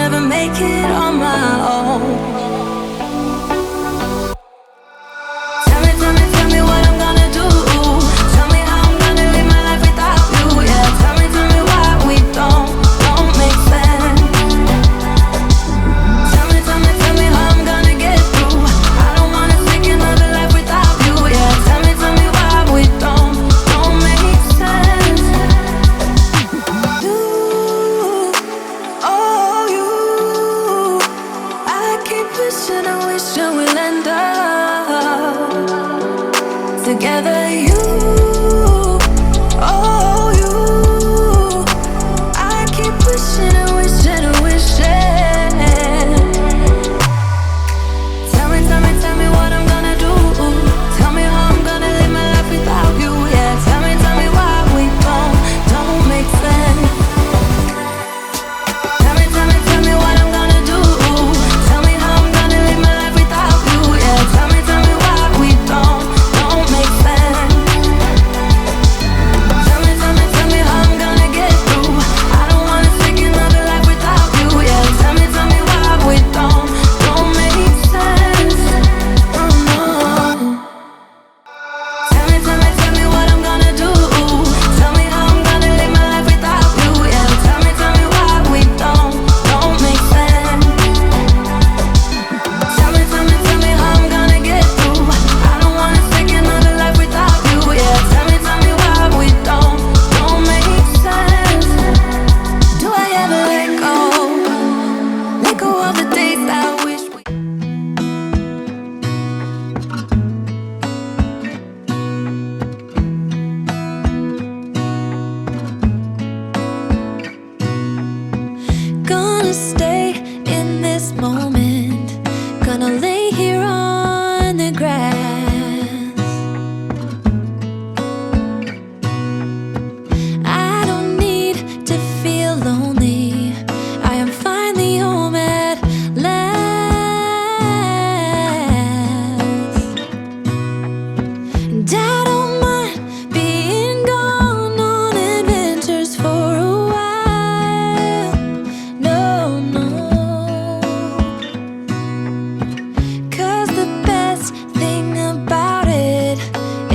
never make it on my own. Tell me what I'm gonna do. Tell me how I'm gonna live my life without you. Yeah, tell me why we don't make sense. Tell me how I'm gonna get through. I don't wanna take another life without you. Yeah, tell me why we don't make sense. You, oh you, I keep wishing we'll end up together. You, oh you, I keep wishing Tell me what I'm gonna do. Tell me how I'm gonna live my life without you. Yeah, tell me why we don't make sense. Tell me what I'm gonna do. Tell me how I'm gonna live my life without you. Yeah, tell me why we don't make sense. Tell me how I'm gonna get through. I don't wanna take another life without you. Yeah, tell me why we don't make sense. Oh no. Tell me what I'm gonna do. Tell me how I'm gonna live my life without you. Yeah, tell me why we don't make sense. Tell me how I'm gonna get through. I don't wanna take another life without you. Yeah, tell me why we don't make sense. Do I ever let go of the days I wish we gonna stay in this moment, gonna lay here on the grass. I don't need to feel lonely, I am finally home at last. And I don't mind being gone on adventures for a while. No, 'cause the best thing about it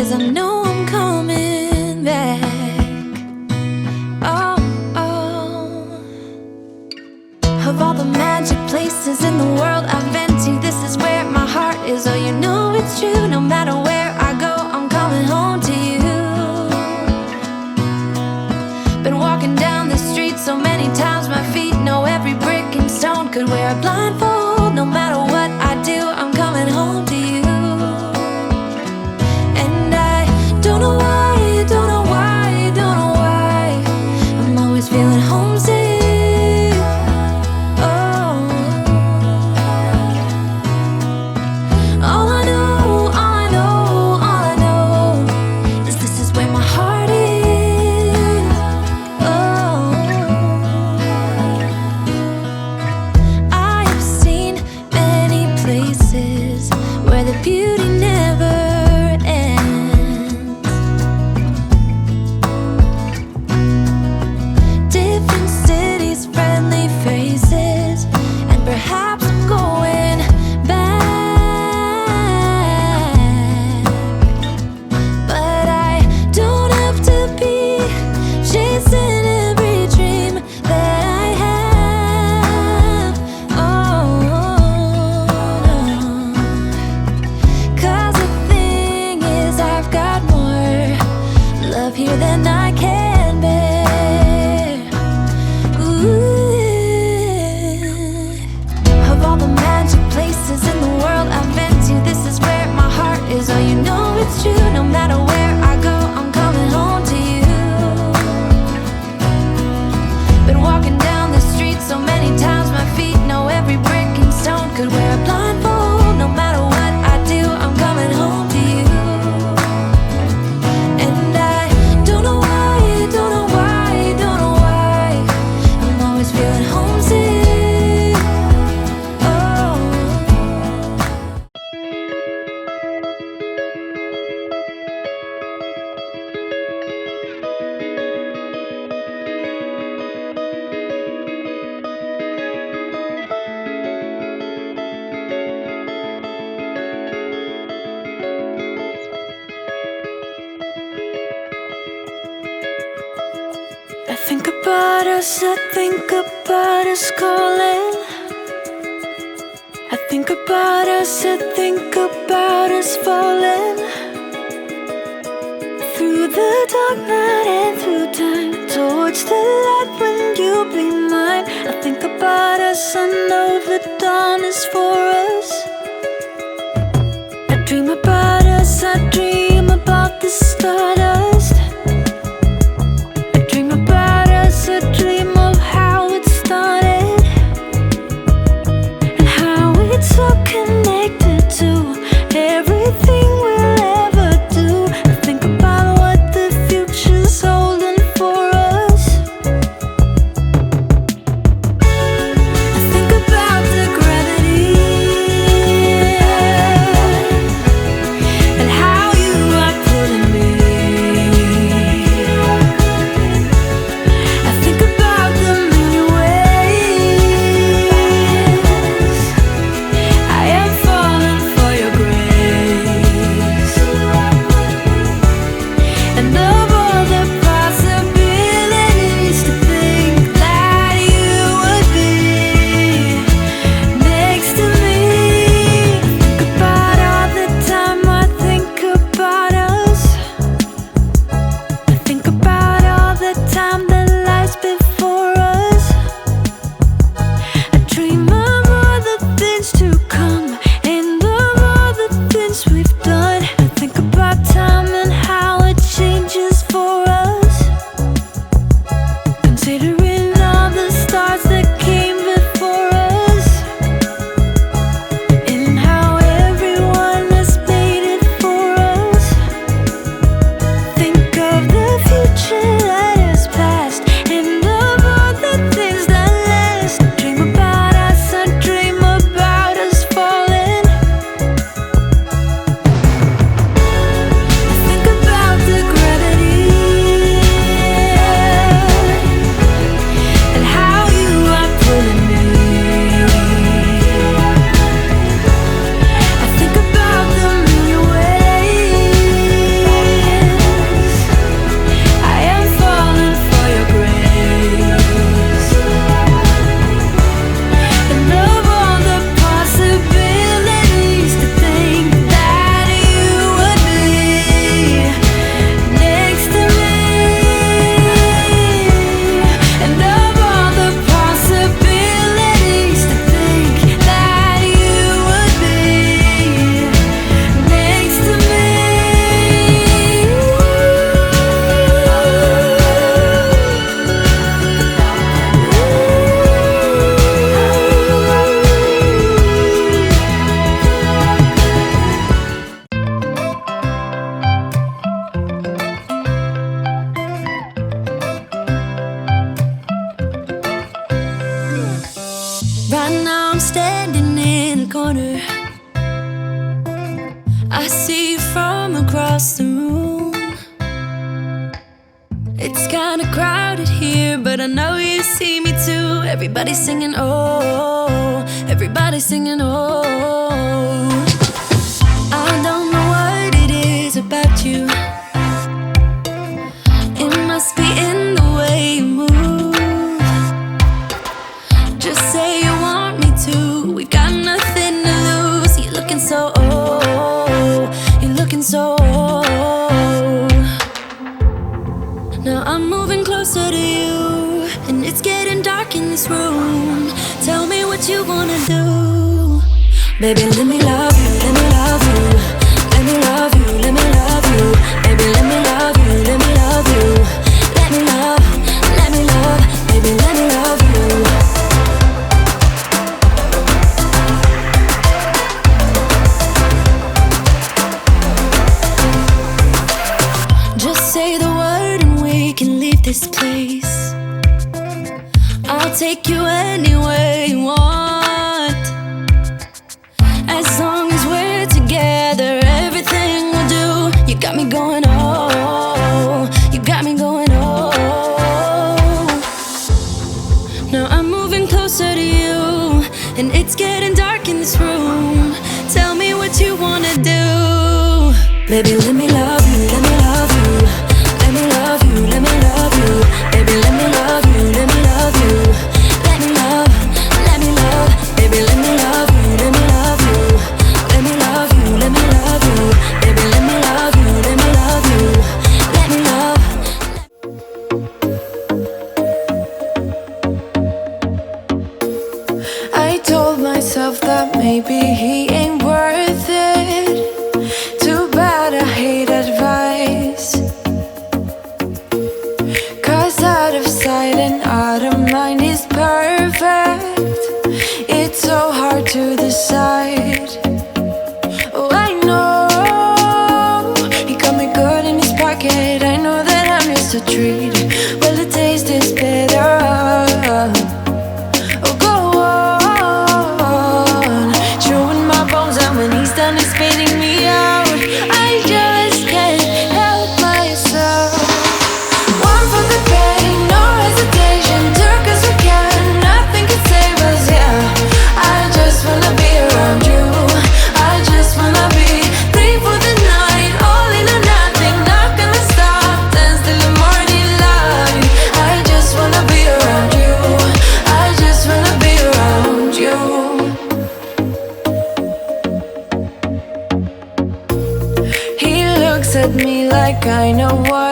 is I know I'm coming back. Oh, of all the magic places in the world I've been to, this is where my heart is. Oh, you know it's true. No matter where I go, I'm coming home to you. Been walking down the street so many times, my feet know every brick and stone. Could wear a blindfold. No matter what I do, I'm coming home to you. And I don't know why, I'm always feeling homesick. Oh, all I know is this is where my heart is. Oh, I about us, I think about us calling. I think about us, I think about us falling through the dark night and through time towards the light when you be mine. I think about us, I know the dawn is for us. I dream about us, I dream about the stardust. I dream about us, I dream of how it started and how it's all connected to everything we'll ever do. I think about what the future's holding for us. I think about the gravity and how you are pulling me. I think about the many ways I am falling for your grace, and of all the possibilities to think that you would be next to me. Think about all the time I think about us. I think about all the time that lies before us. I dream of all the things to come and of all the things we've done. I think about time and how it changes for us, considering all the stars that came before us and how everyone has made it for us. Think of the future that has passed and of all the things that last. Dream about us, I dream about us falling. I think about the gravity and how you are pulling me. I think about the many ways I am falling for your grace, and of all the possibilities to think that you would be next to me, and of all the possibilities to think that you would be next to me. Right now I'm standing in a corner. I see you from across the room. It's kinda crowded here, but I know you see me too. Everybody's singing, oh, everybody's singing, oh. I don't know what it is about you. It must be in the way you move. Just say you want me to. We got nothing to lose. You're looking so old. You're looking so old. Now I'm moving closer to you, and it's getting dark in this room. Tell me what you wanna do. Baby, let me love you, let me love you. Let me love you, let me love you. Baby, let me love you, let me love you. Let me love, let me love. Baby, let me love you. Just say the word and we can leave this place. I'll take you anywhere you want. As long as we're together, everything we'll do. You got me going, oh. You got me going, oh. Now I'm moving closer to you, and it's getting dark in this room. Tell me what you wanna do. Baby, let me love you, let me love you. Let me love you, let me love you. Baby, let me love you. maybe he ain't worth it. Too bad I hate advice, 'cause out of sight and out of mind is perfect. It's so hard to decide. Oh, I know he got me good in his pocket. I know that I'm just a treat. Well, the taste is better. Oh, go on, chewing my bones out when he's done is spitting me out. I just can't help myself. One for the pain, no hesitation. Took us again, nothing can save us, yeah. I just wanna be around you. I just wanna be free for the night, all in or nothing. Not gonna stop, dance till the morning light. I just wanna be around you. I just wanna be around you. He looks at me like I know what